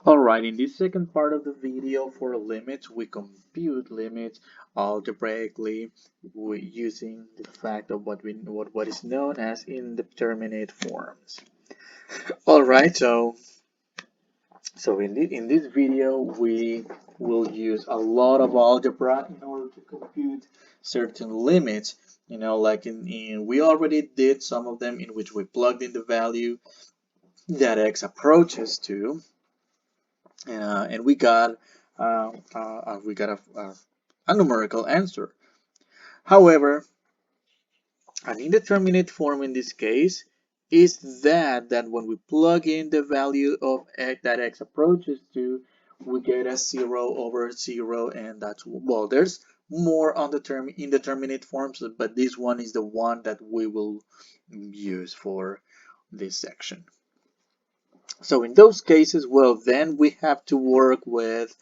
Alright, in this second part of the video for limits, we compute limits algebraically using the fact of what is known as indeterminate forms. Alright, so in this video we will use a lot of algebra in order to compute certain limits. Like we already did some of them in which we plugged in the value that x approaches to. And we got a numerical answer. However, an indeterminate form in this case is that when we plug in the value of x that x approaches to, we get a 0 over 0, and that's, well, there's more on the term indeterminate forms, but this one is the one that we will use for this section. So in those cases, well, then we have to work with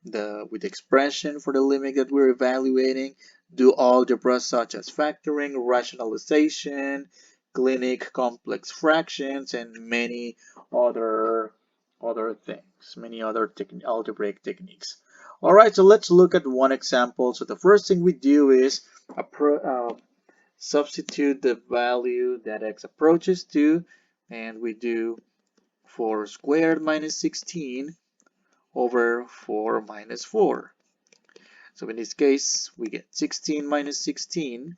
the expression for the limit that we're evaluating, do algebra such as factoring, rationalization, clinic complex fractions, and many other things, many other algebraic techniques. All right, so let's look at one example. So the first thing we do is substitute the value that x approaches to, and we do 4 squared minus 16 over 4 minus 4. So in this case, we get 16 minus 16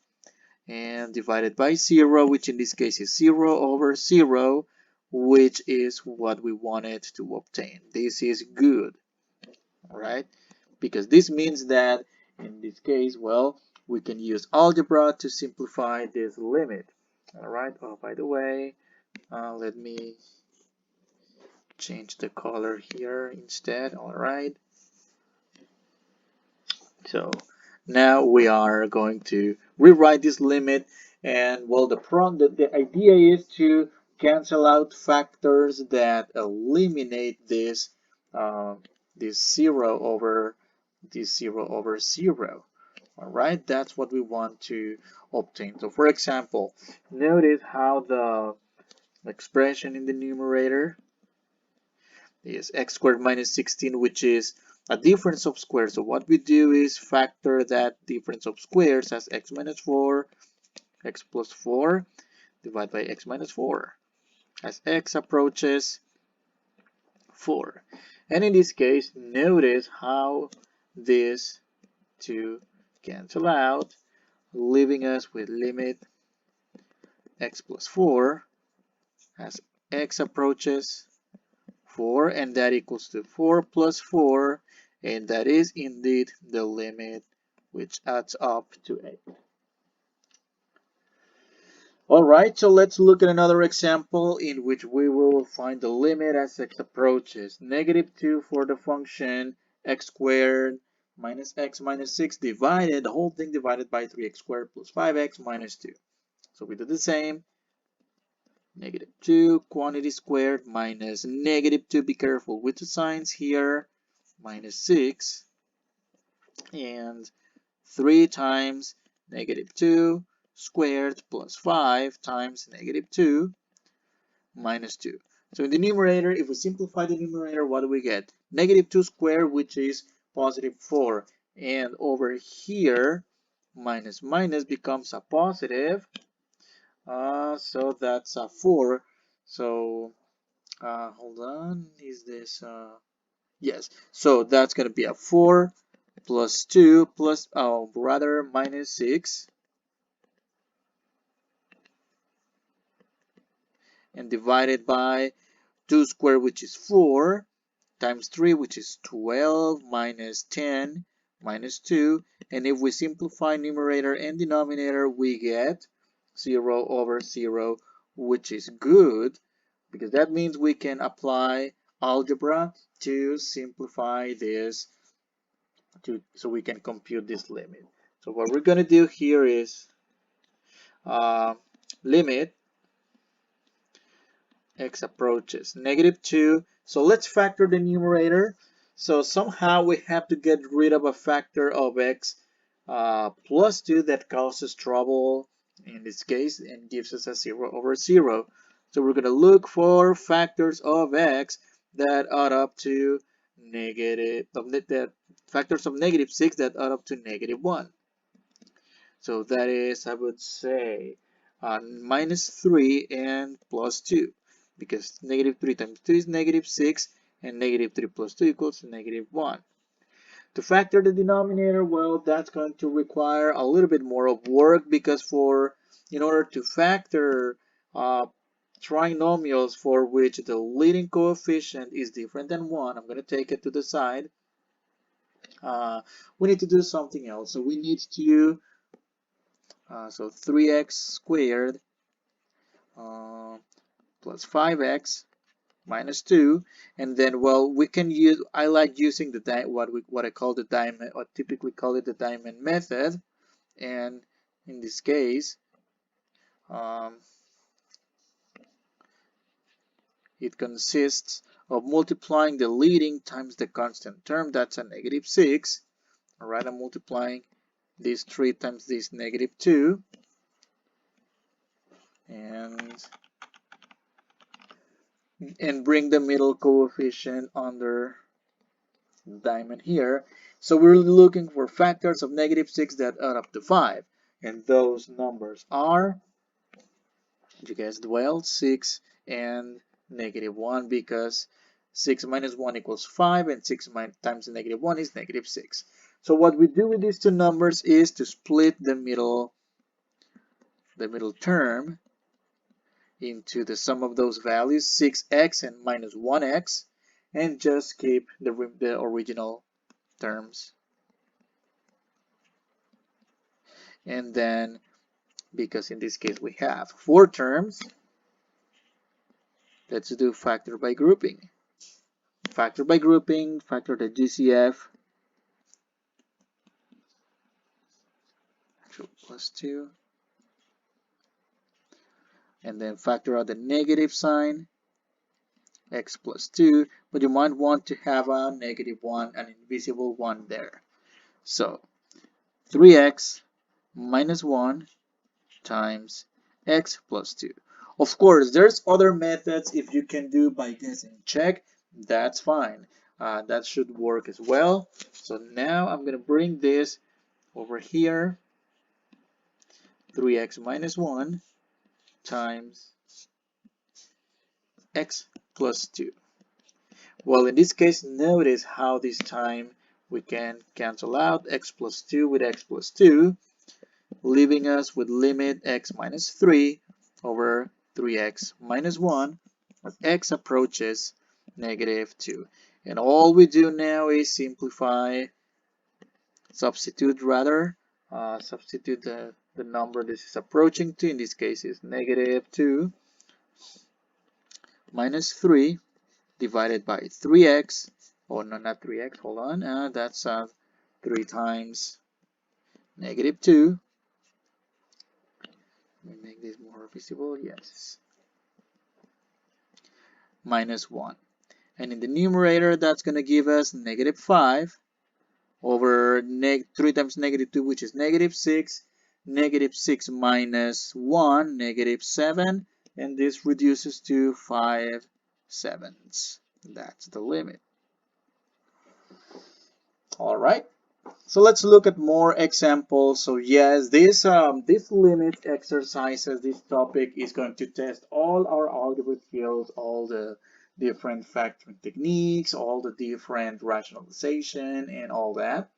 and divided by 0, which in this case is 0 over 0, which is what we wanted to obtain. This is good, all right? Because this means that in this case, well, we can use algebra to simplify this limit. All right. Oh, by the way, let me change the color here instead. All right, so now we are going to rewrite this limit, and well, the idea is to cancel out factors that eliminate this this 0 over 0. All right, that's what we want to obtain. So for example, notice how the expression in the numerator is x squared minus 16, which is a difference of squares. So what we do is factor that difference of squares as x minus 4, x plus 4, divided by x minus 4, as x approaches 4. And in this case, notice how these two cancel out, leaving us with limit x plus 4 as x approaches 4, and that equals to 4 plus 4, and that is indeed the limit, which adds up to 8. Alright, so let's look at another example in which we will find the limit as x approaches. Negative 2 for the function x squared minus x minus 6 divided, the whole thing divided by 3x squared plus 5x minus 2. So we do the same. Negative 2 quantity squared minus negative 2, be careful with the signs here, minus 6, and 3 times negative 2 squared plus 5 times negative 2 minus 2. So in the numerator, if we simplify the numerator, what do we get? Negative 2 squared, which is positive 4, and over here, minus minus becomes a positive. So that's a 4. So hold on, is this yes, so that's gonna be a 4 plus 2 plus rather minus 6, and divided by 2 squared, which is 4, times 3, which is 12, minus 10 minus 2, and if we simplify numerator and denominator, we get 0 over 0, which is good, because that means we can apply algebra to simplify this, so we can compute this limit. So what we're going to do here is limit x approaches negative 2. So let's factor the numerator. So somehow we have to get rid of a factor of x plus 2 that causes trouble in this case and gives us a 0 over 0. So we're going to look for factors of x that add up to negative, the factors of negative 6 that add up to negative 1. So that is, I would say, minus 3 and plus 2, because negative 3 times 2 is negative 6, and negative 3 plus 2 equals negative 1. To factor the denominator, well, that's going to require a little bit more of work, because in order to factor trinomials for which the leading coefficient is different than 1, I'm going to take it to the side. We need to do something else. So we need to, so 3x squared plus 5x minus 2, and then, well, we can use, I like using the what I call the diamond, or typically call it the diamond method, and in this case it consists of multiplying the leading times the constant term, that's a negative 6. All right, I'm multiplying this 3 times this negative 2, and bring the middle coefficient under diamond here. So we're looking for factors of negative 6 that add up to 5. And those numbers are, you guessed well, 6 and negative 1, because 6 minus 1 equals 5, and 6 times negative 1 is negative 6. So what we do with these two numbers is to split the middle term into the sum of those values, 6x and minus 1x, and just keep the original terms. And then, because in this case we have 4 terms, let's do factor by grouping. Factor by grouping, factor the GCF, plus 2, and then factor out the negative sign, x plus 2, but you might want to have a negative 1, an invisible 1 there. So 3x minus 1 times x plus 2. Of course, there's other methods. If you can do by guess and check, that's fine. That should work as well. So now I'm going to bring this over here. 3x minus 1 times x plus 2. Well, in this case, notice how this time we can cancel out x plus 2 with x plus 2, leaving us with limit x minus 3 over 3x minus 1 as x approaches negative 2. And all we do now is substitute the number this is approaching to. In this case is negative 2 minus 3 divided by 3x. Oh no, not 3x, hold on, that's 3 times negative 2. Let me make this more visible, yes, minus 1. And in the numerator, that's going to give us negative 5 over 3 times negative 2, which is negative 6. Negative 6 minus 1, negative 7. And this reduces to 5/7. That's the limit. All right. So let's look at more examples. So yes, this limit exercises, this topic is going to test all our algebra skills, all the different factoring techniques, all the different rationalization and all that.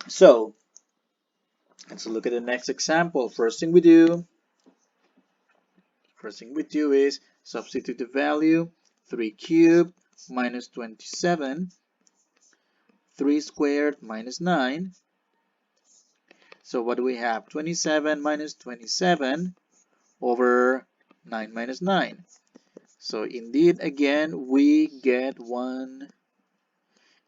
So let's look at the next example. First thing we do is substitute the value 3 cubed minus 27, 3 squared minus 9. So what do we have? 27 minus 27 over 9 minus 9. So indeed, again, we get one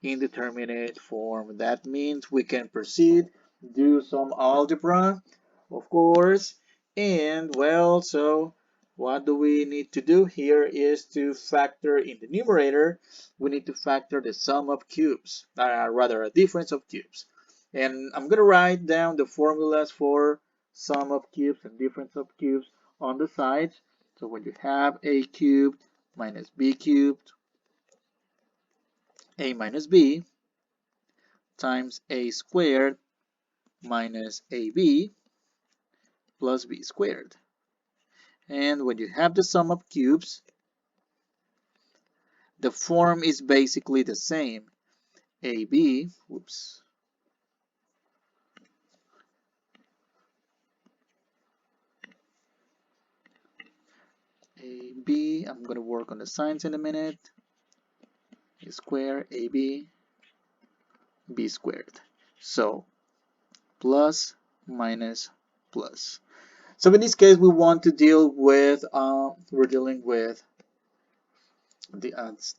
indeterminate form. That means we can proceed, do some algebra, of course, and well, so what do we need to do here is to factor in the numerator. We need to factor the sum of cubes, rather a difference of cubes. And I'm going to write down the formulas for sum of cubes and difference of cubes on the sides. So when you have a cubed minus b cubed, a minus b times a squared minus ab plus b squared. And when you have the sum of cubes, the form is basically the same. AB, whoops, AB, I'm going to work on the signs in a minute. A squared, AB, B squared. So, plus, minus, plus. So in this case, we want to deal with, we're dealing with the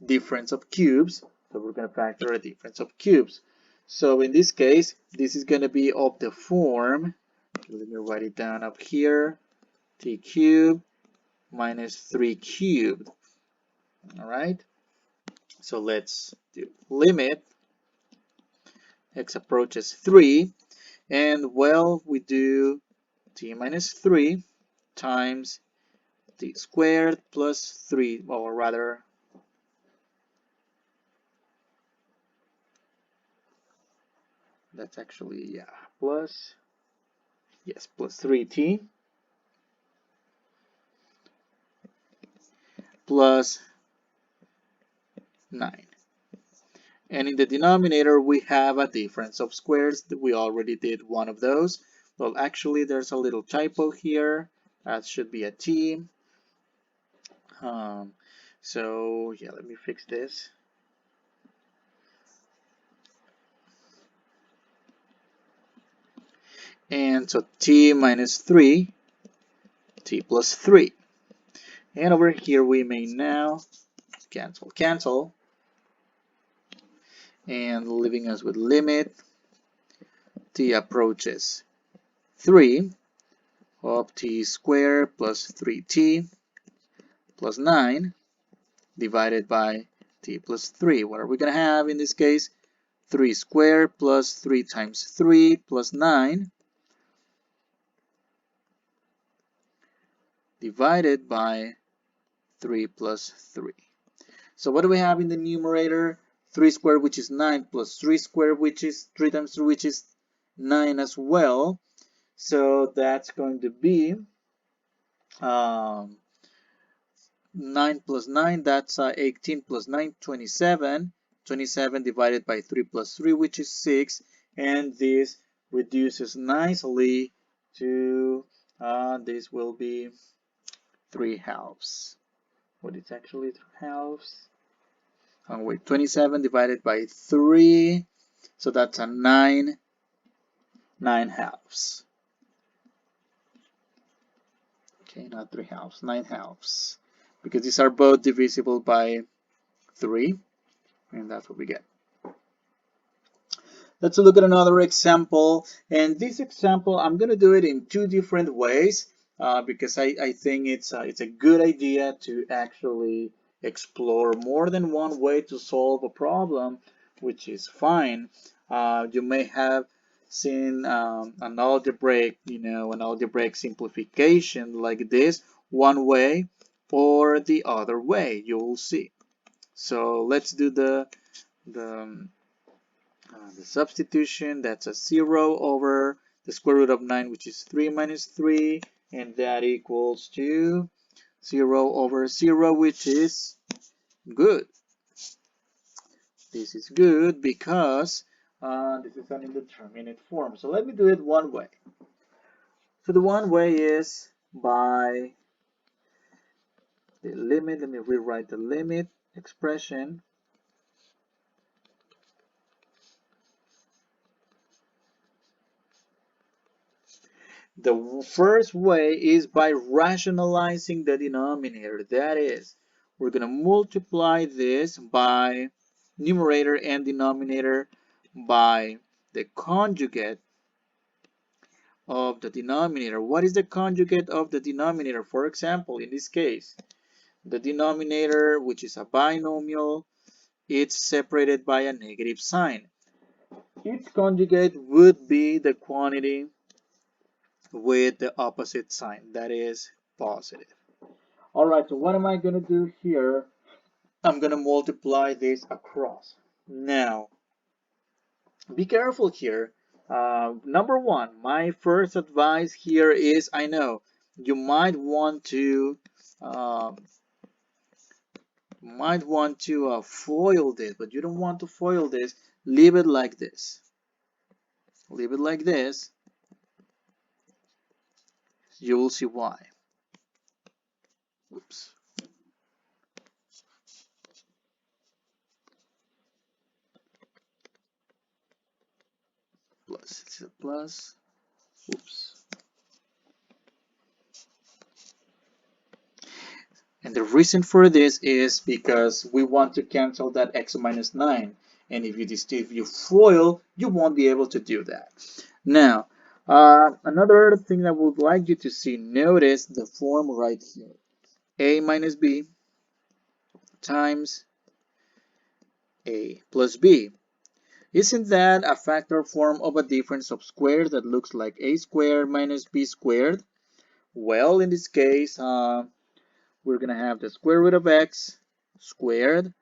difference of cubes. So we're going to factor a difference of cubes. So in this case, this is going to be of the form, let me write it down up here, t cubed minus 3 cubed. All right. So let's do limit x approaches 3, and well, we do t minus 3 times t squared plus 3, or rather, that's actually, yeah, plus, yes, plus 3t plus 9. And in the denominator, we have a difference of squares. We already did one of those. Well, actually, there's a little typo here. That should be a t. Um, so, yeah, let me fix this. And so t minus 3, t plus 3. And over here, we may now cancel. And leaving us with limit t approaches 3 of t squared plus 3t plus 9 divided by t plus 3. What are we going to have in this case? 3 squared plus 3 times 3 plus 9 divided by 3 plus 3. So what do we have in the numerator? 3 squared, which is 9, plus 3 squared, which is 3 times 3, which is 9 as well. So that's going to be 9 plus 9, that's 18 plus 9, 27. 27 divided by 3 plus 3, which is 6. And this reduces nicely to, this will be 3 halves. What is actually 3 halves? Oh, wait, 27 divided by 3. So that's a 9 halves. Okay, not 3 halves, 9 halves. Because these are both divisible by 3. And that's what we get. Let's look at another example. And this example, I'm going to do it in 2 different ways because I think it's a good idea to actually explore more than one way to solve a problem, which is fine. You may have seen an algebraic, an algebraic simplification like this, one way or the other way. You will see. So let's do the substitution. That's a 0 over the square root of 9, which is 3 minus 3, and that equals to 0 over 0, which is good. This is good because this is an indeterminate form. So let me do it one way. So the one way is by the limit. Let me rewrite the limit expression. The first way is by rationalizing the denominator. That is, we're going to multiply this by numerator and denominator by the conjugate of the denominator. What is the conjugate of the denominator? For example, in this case, the denominator, which is a binomial, it's separated by a negative sign. Its conjugate would be the quantity with the opposite sign, that is positive. All right, so what am I going to do here? I'm going to multiply this across. Now, be careful here. Number one, my first advice here is, I know you um, might want to foil this, but you don't want to foil this. Leave it like this. Leave it like this. You will see why. Oops. Plus, it's a plus. Oops. And the reason for this is because we want to cancel that x minus 9. And if you FOIL, you won't be able to do that. Now, another thing I would like you to see, notice the form right here. A minus b times a plus b. Isn't that a factor form of a difference of squares that looks like a squared minus b squared? Well, in this case, we're going to have the square root of x squared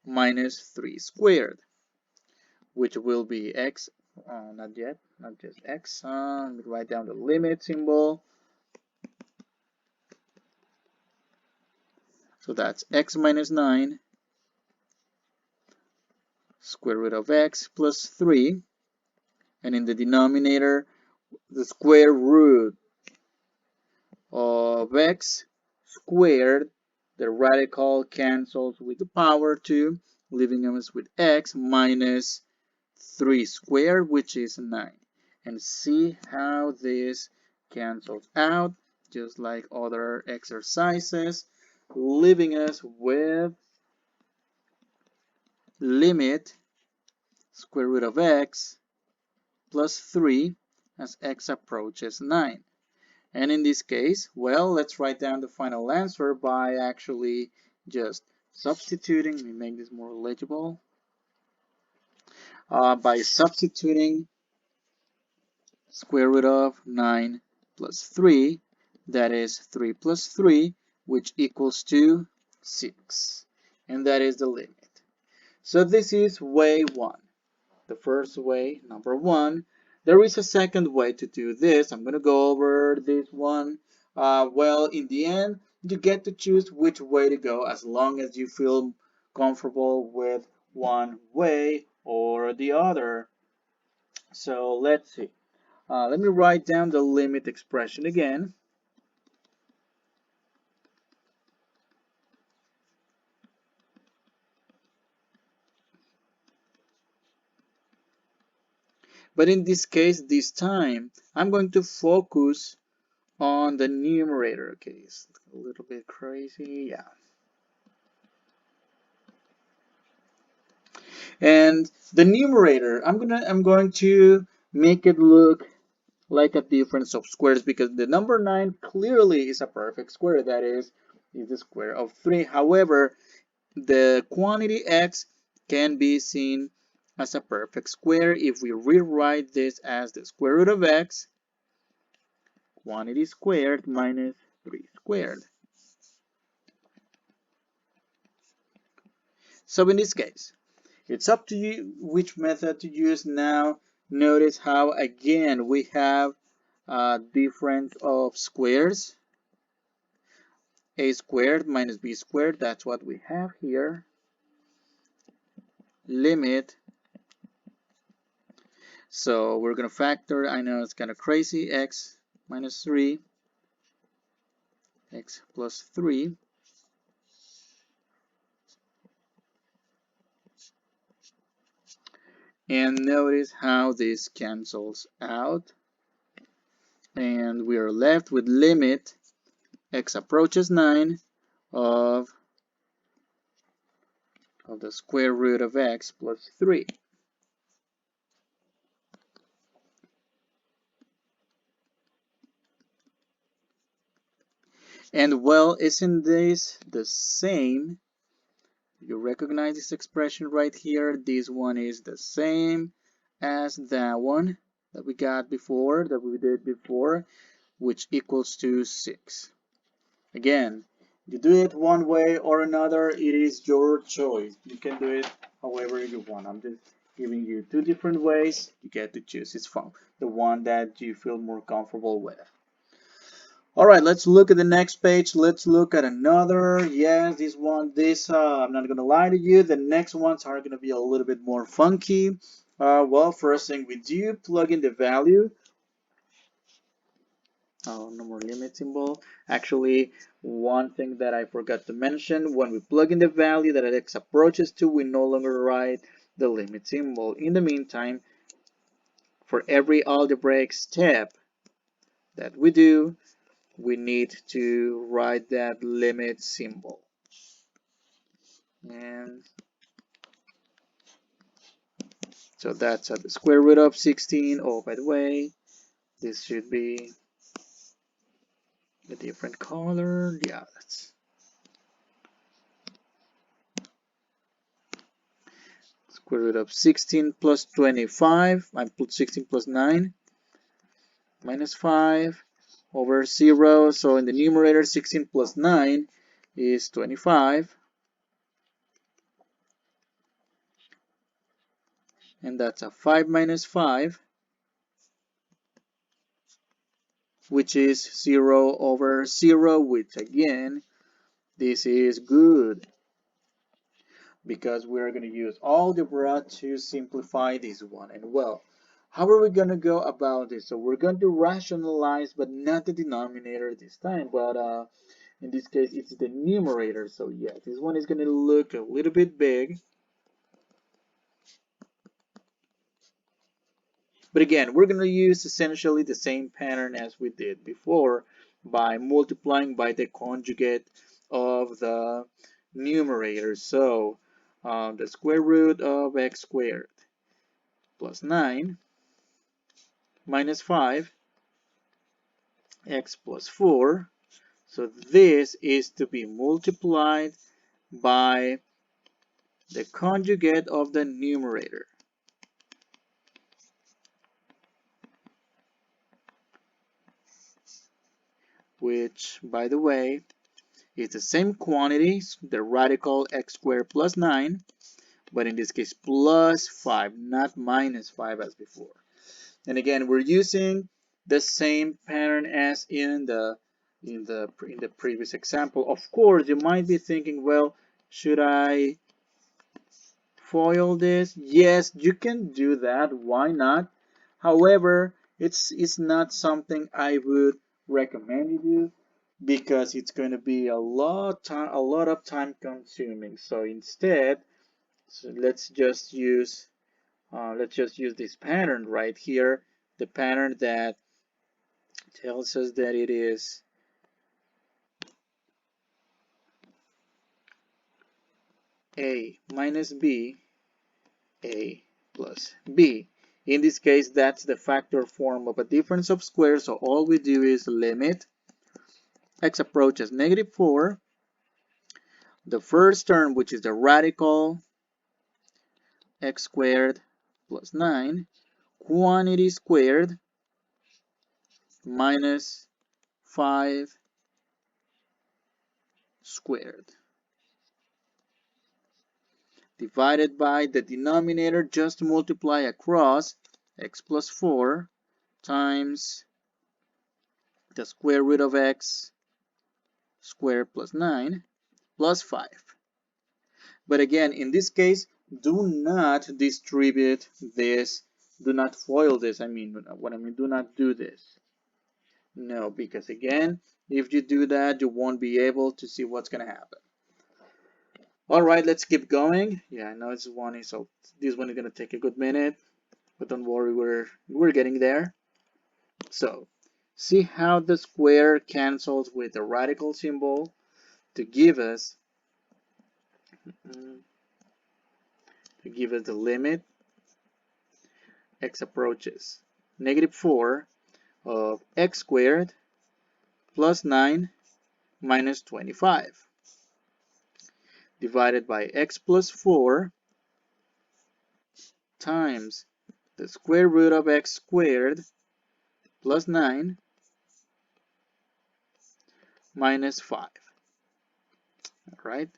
minus 3 squared, which will be x, not just x. Let me write down the limit symbol. So that's x minus 9 square root of x plus 3. And in the denominator, the square root of x squared, the radical cancels with the power 2, leaving us with x minus 3 squared, which is 9. And see how this cancels out, just like other exercises, leaving us with limit square root of x plus 3 as x approaches 9. And in this case, well, let's write down the final answer by actually just substituting. Let me make this more legible. By substituting square root of 9 plus 3, that is 3 plus 3, which equals to 6. And that is the limit. So this is way 1. The first way, number 1. There is a second way to do this. I'm going to go over this one. Well, in the end, you get to choose which way to go as long as you feel comfortable with one way or the other. So let's see. Let me write down the limit expression again. But in this case, this time, I'm going to focus on the numerator. Okay, it's a little bit crazy. Yeah. And the numerator, I'm going to make it look like a difference of squares because the number 9 clearly is a perfect square. That is the square of 3. However, the quantity x can be seen as a perfect square if we rewrite this as the square root of x, quantity squared minus 3 squared. So in this case, it's up to you which method to use now. Notice how again we have a difference of squares. A squared minus b squared, that's what we have here. Limit. So we're going to factor, I know it's kind of crazy, x minus 3, x plus 3. And notice how this cancels out. And we are left with limit x approaches 9 of the square root of x plus 3. And well, isn't this the same? You recognize this expression right here. This one is the same as that one that we got before, that we did before, which equals to 6. Again, you do it one way or another, it is your choice. You can do it however you want. I'm just giving you two different ways. You get to choose. It's fun. The one that you feel more comfortable with. All right, let's look at the next page. Let's look at another. Yes, this one, I'm not gonna lie to you. The next ones are gonna be a little bit more funky. Well, first thing we do, plug in the value. Oh, no more limit symbol. Actually, one thing that I forgot to mention, when we plug in the value that x approaches to, we no longer write the limit symbol. In the meantime, for every algebraic step that we do, we need to write that limit symbol. And so that's at the square root of 16. Oh, by the way, this should be a different color. Yeah, that's square root of 16 plus 25. I put 16 plus 9 minus 5 over 0. So in the numerator, 16 plus 9 is 25. And that's a 5 minus 5, which is 0 over 0, which again, this is good because we're going to use algebra to simplify this one. And well, how are we going to go about this? So we're going to rationalize, but not the denominator this time, but in this case, it's the numerator. So yeah, this one is going to look a little bit big. But again, we're going to use essentially the same pattern as we did before by multiplying by the conjugate of the numerator. So the square root of x squared plus 9 minus 5 x plus 4. So this is to be multiplied by the conjugate of the numerator, which, by the way, is the same quantity, the radical x squared plus 9, but in this case plus 5, not minus 5 as before. And again, we're using the same pattern as in the previous example. Of course, you might be thinking, well, should I FOIL this? Yes, you can do that. Why not? However, it's not something I would recommend you do because it's going to be a lot of time consuming. So instead, let's just use this pattern right here, the pattern that tells us that it is a minus b, a plus b. In this case, that's the factor form of a difference of squares. So all we do is limit x approaches -4. The first term, which is the radical x squared plus 9, quantity squared minus 5 squared, divided by the denominator, just multiply across x plus 4 times the square root of x squared plus 9 plus 5. But again, in this case, do not distribute this, do not FOIL this. I mean, what I mean, do not do this. No, because again, if you do that, you won't be able to see what's going to happen. All right, let's keep going. Yeah, I know this one is so this one is going to take a good minute, but don't worry, we're getting there. So, see how the square cancels with the radical symbol to give us the limit x approaches -4 of x squared plus 9 minus 25 divided by x plus 4 times the square root of x squared plus 9 minus 5. All right,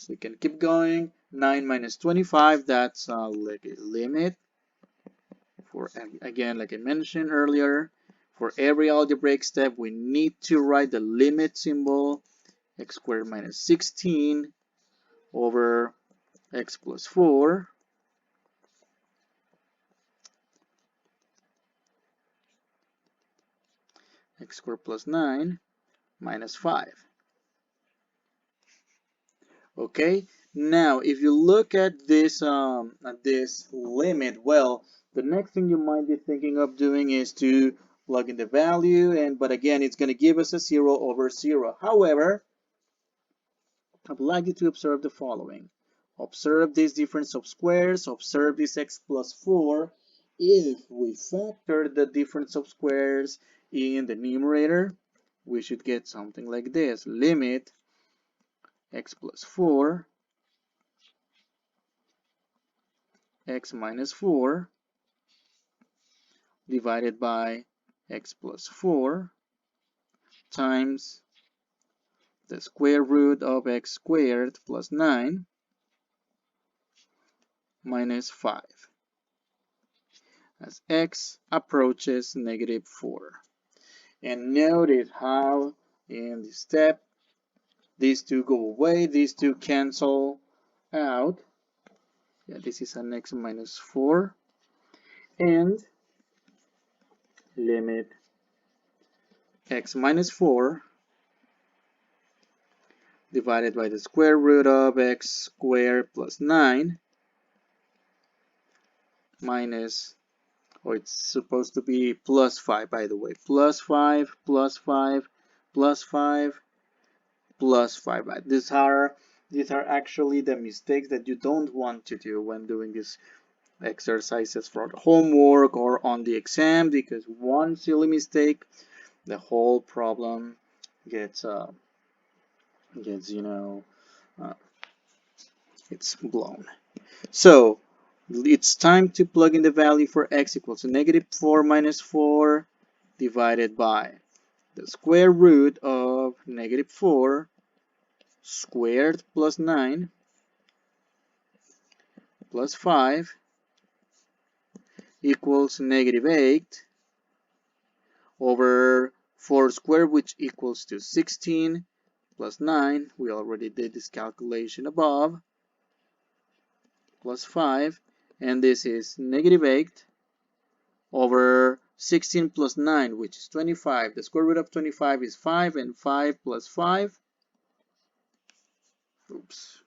we can keep going. 9 minus 25, that's like a limit. For again, like I mentioned earlier, for every algebraic step, we need to write the limit symbol, x squared minus 16 over x plus 4 x squared plus 9 minus 5. Okay, now if you look at this limit, well, the next thing you might be thinking of doing is to plug in the value, but again, it's going to give us a 0 over 0. However, I'd like you to observe the following. Observe this difference of squares, observe this x plus 4. If we factor the difference of squares in the numerator, we should get something like this. Limit x plus 4 x minus 4 divided by x plus 4 times the square root of x squared plus 9 minus 5 as x approaches negative 4. And notice how in this step these two go away, these two cancel out. Yeah, this is an x minus 4 and limit x minus 4 divided by the square root of x squared plus 9 minus, or it's supposed to be plus 5, by the way, plus 5, plus 5, plus 5, plus 5. These are actually the mistakes that you don't want to do when doing these exercises for the homework or on the exam, because one silly mistake, the whole problem gets it's blown. So it's time to plug in the value for x equals to negative 4 minus 4 divided by the square root of negative 4 squared plus 9 plus 5 equals negative 8 over 4 squared, which equals to 16 plus 9. We already did this calculation above. Plus 5, and this is negative 8 over 16 plus 9, which is 25. The square root of 25 is 5, and 5 plus 5, oops,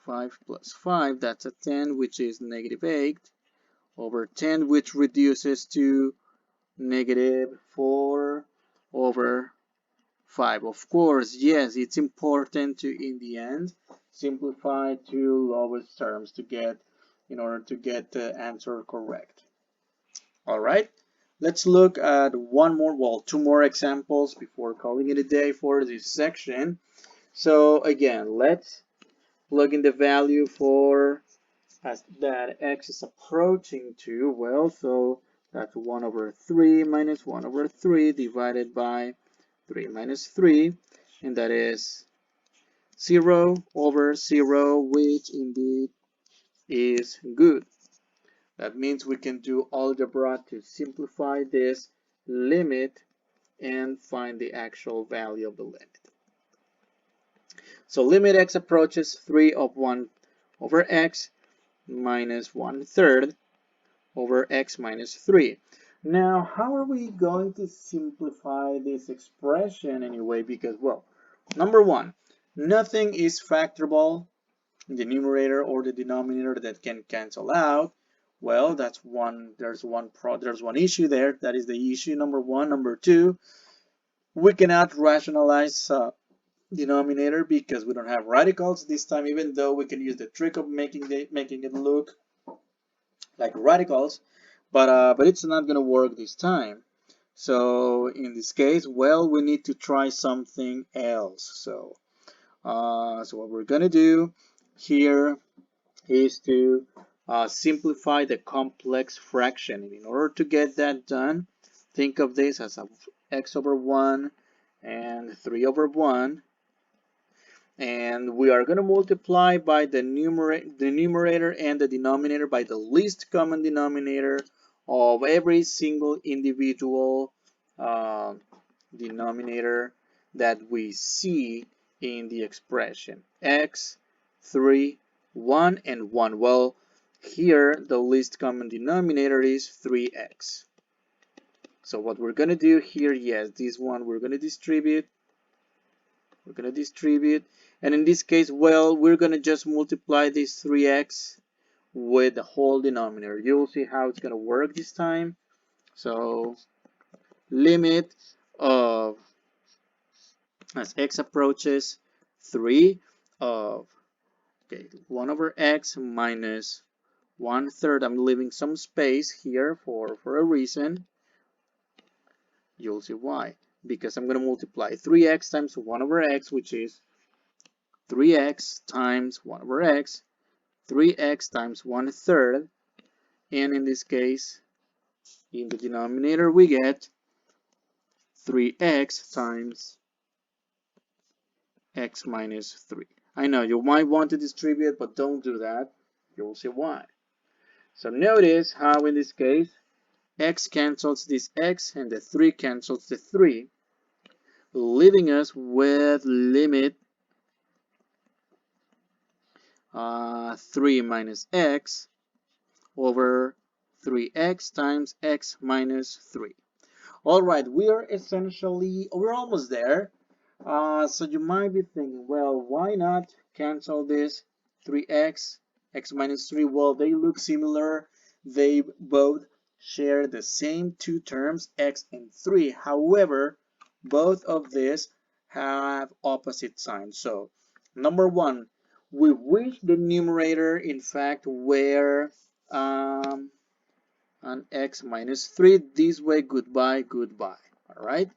5 plus 5, that's a 10, which is negative 8, over 10, which reduces to negative 4 over 5. Of course, yes, it's important to, in the end, simplify to lowest terms in order to get the answer correct. All right, let's look at two more examples before calling it a day for this section. So again, let's plug in the value for as that x is approaching to, well, so that's 1 over 3 minus 1 over 3 divided by 3 minus 3, and that is 0 over 0, which indeed is good. That means we can do algebra to simplify this limit and find the actual value of the limit. So limit x approaches 3 of 1 over x minus 1/3 over x minus 3. Now, how are we going to simplify this expression anyway? Because, well, number one, nothing is factorable in the numerator or the denominator that can cancel out. Well, there's one issue there. That is the issue number one. Number two, we cannot rationalize denominator because we don't have radicals this time, even though we can use the trick of making it look like radicals, but it's not going to work this time. So in this case, well, we need to try something else. So what we're going to do here is to simplify the complex fraction. And in order to get that done, think of this as a x over 1 and 3 over 1. And we are going to multiply by the numerator and the denominator by the least common denominator of every single individual denominator that we see in the expression. X, 3, 1, and 1. Well, here the least common denominator is 3x. So what we're going to do here, yes, this one we're going to distribute. And in this case, well, we're going to just multiply this 3x with the whole denominator. You'll see how it's going to work this time. So limit of, as x approaches 3 of, okay, 1 over x minus 1/3. I'm leaving some space here for a reason. You'll see why. Because I'm going to multiply 3x times 1 over x, which is 3x times 1 over x, 3x times 1/3, and in this case, in the denominator, we get 3x times x minus 3. I know you might want to distribute, but don't do that. You'll see why. So notice how in this case, x cancels this x and the 3 cancels the 3, leaving us with limit 3 minus x over 3x times x minus 3. Alright, we're almost there. So you might be thinking, well, why not cancel this 3x, x minus 3? Well, they look similar. They both share the same two terms, x and 3. However, both of these have opposite signs. So, number one, we wish the numerator, in fact, were an x minus 3. This way, goodbye, goodbye. All right?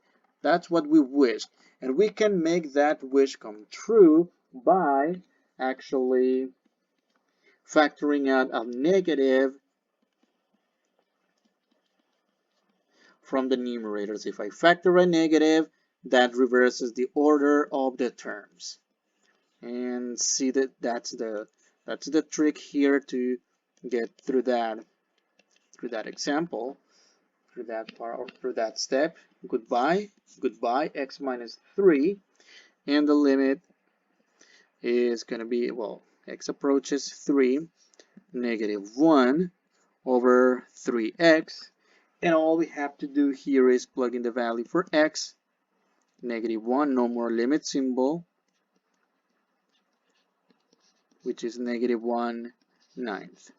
That's what we wish. And we can make that wish come true by actually factoring out a negative from the numerators. If I factor a negative, that reverses the order of the terms. And see that that's the trick here to get through that example, through that part, or through that step. Goodbye, x minus 3, and the limit is going to be, well, x approaches 3, negative 1 over 3x, and all we have to do here is plug in the value for x, negative 1, no more limit symbol, which is negative 1/9.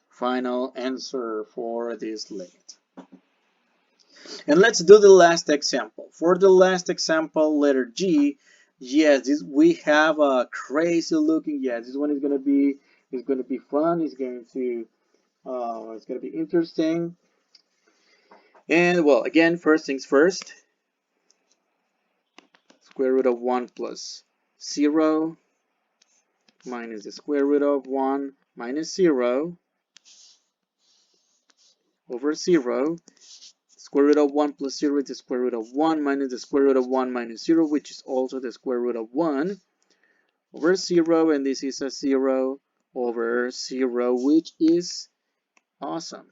Final answer for this limit. And let's do the last example. For the last example, letter G, yes, we have a crazy looking, yes, this one is going to be fun, it's going to be interesting. And well, again, first things first, square root of 1 plus 0 minus the square root of 1 minus 0 over 0. Square root of 1 plus 0 is the square root of 1 minus the square root of 1 minus 0, which is also the square root of 1 over 0, and this is a 0 over 0, which is awesome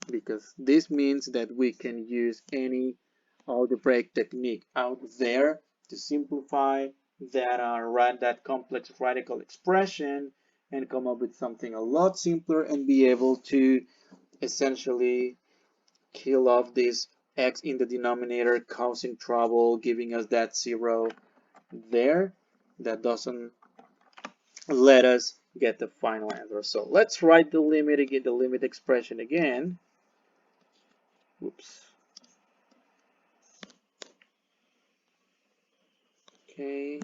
because this means that we can use any algebraic technique out there to simplify that complex radical expression and come up with something a lot simpler and be able to essentially kill off this x in the denominator, causing trouble, giving us that 0 there that doesn't let us get the final answer. So let's write the limit again, the limit expression again. Oops. Okay.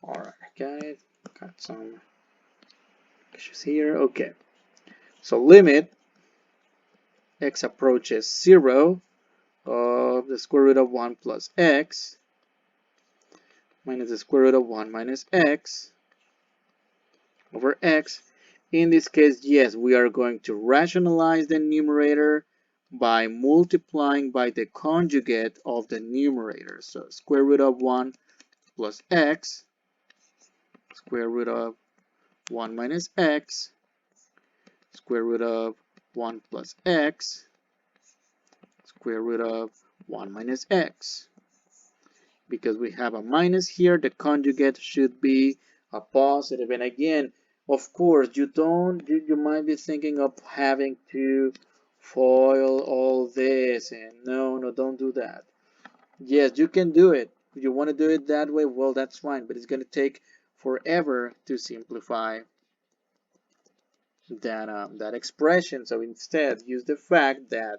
All right, got it. Got some issues here. Okay. So limit x approaches 0 of the square root of 1 plus x minus the square root of 1 minus x over x. In this case, yes, we are going to rationalize the numerator by multiplying by the conjugate of the numerator. So square root of 1 plus x, square root of 1 minus x, square root of 1 plus x, square root of 1 minus x. Because we have a minus here, the conjugate should be a positive. And again, of course, you might be thinking of having to FOIL all this, and no, don't do that. Yes, you can do it. If you want to do it that way, well, that's fine, but it's going to take forever to simplify that expression. So instead, use the fact that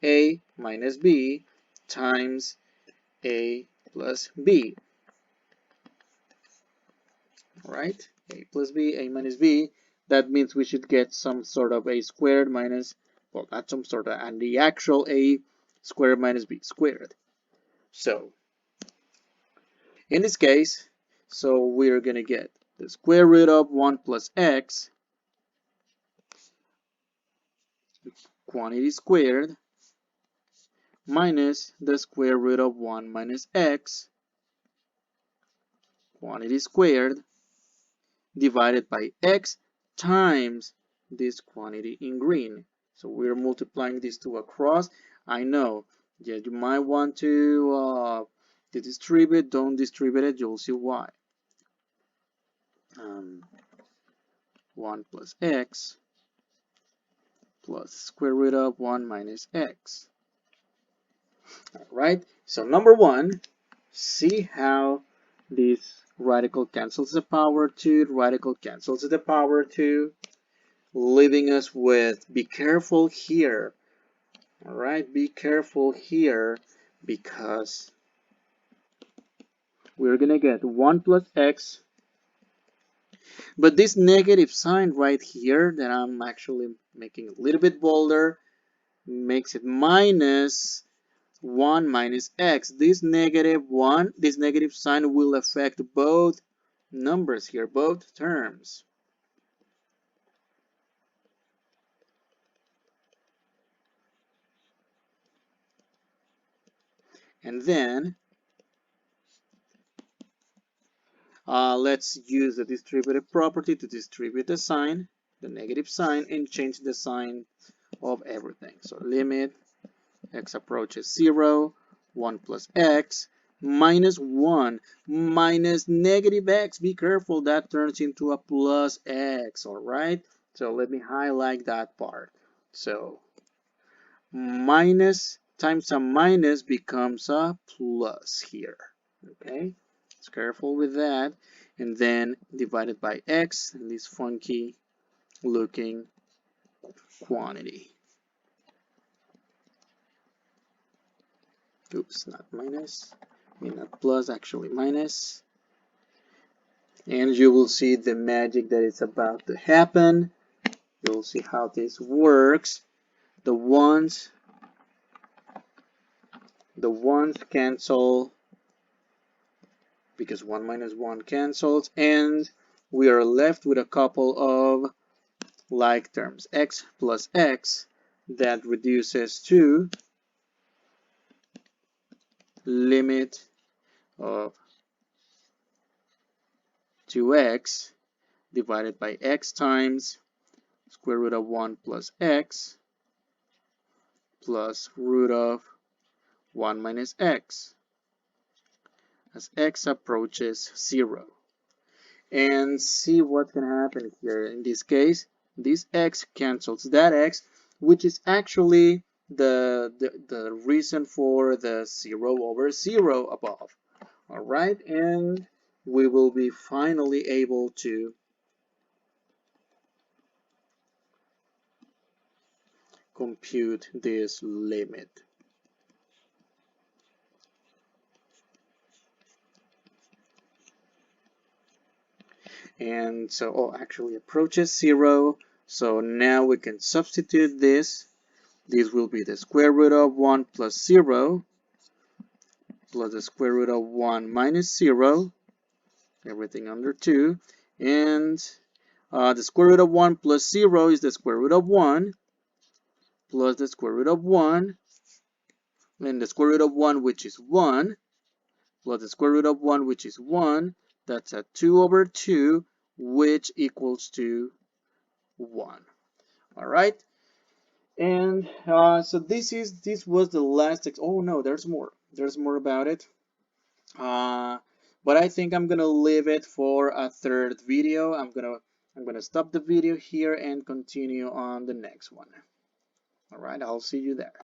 a minus b times a plus b. Right? A plus b, a minus b. That means we should get some sort of a squared minus, well, not some sort of, and the actual a squared minus b squared. So, in this case, so we're going to get the square root of 1 plus x, quantity squared, minus the square root of 1 minus x, quantity squared, divided by x times this quantity in green. So we're multiplying these two across. I know, yeah, you might want to distribute, don't distribute it, you'll see why. 1 plus x plus square root of 1 minus x. Alright, so number 1, see how this radical cancels the power 2, radical cancels the power 2, leaving us with, be careful here. Alright, be careful here because we're gonna get 1 plus x, but this negative sign right here that I'm actually making a little bit bolder makes it minus 1 minus x. This negative sign will affect both numbers here, both terms. And then let's use the distributive property to distribute the sign, the negative sign, and change the sign of everything. So limit x approaches 0, 1 plus x, minus 1, minus negative x. Be careful, that turns into a plus x, alright? So let me highlight that part. So minus times a minus becomes a plus here, okay? Just careful with that. And then divided by x, and this funky looking quantity. Oops, not minus, I mean not plus, actually minus. And you will see the magic that is about to happen. You'll see how this works. The ones cancel because 1 minus 1 cancels, and we are left with a couple of like terms. X plus x, that reduces to limit of 2x divided by x times square root of 1 plus x plus root of 1 minus x as x approaches 0. And see what's going to happen here. In this case, this x cancels that x, which is actually the reason for the 0 over 0 above. Alright, and we will be finally able to compute this limit. And so, actually approaches 0. So now we can substitute this. This will be the square root of 1 plus 0 plus the square root of 1 minus 0, everything under 2, and The square root of 1 plus 0 is the square root of 1 plus the square root of 1, and the square root of 1, which is 1, plus the square root of 1, which is 1. That's a 2 over 2, which equals to 1. All right. And so this was the last. Oh no, there's more. There's more about it. But I think I'm gonna leave it for a third video. I'm gonna stop the video here and continue on the next one. All right, I'll see you there.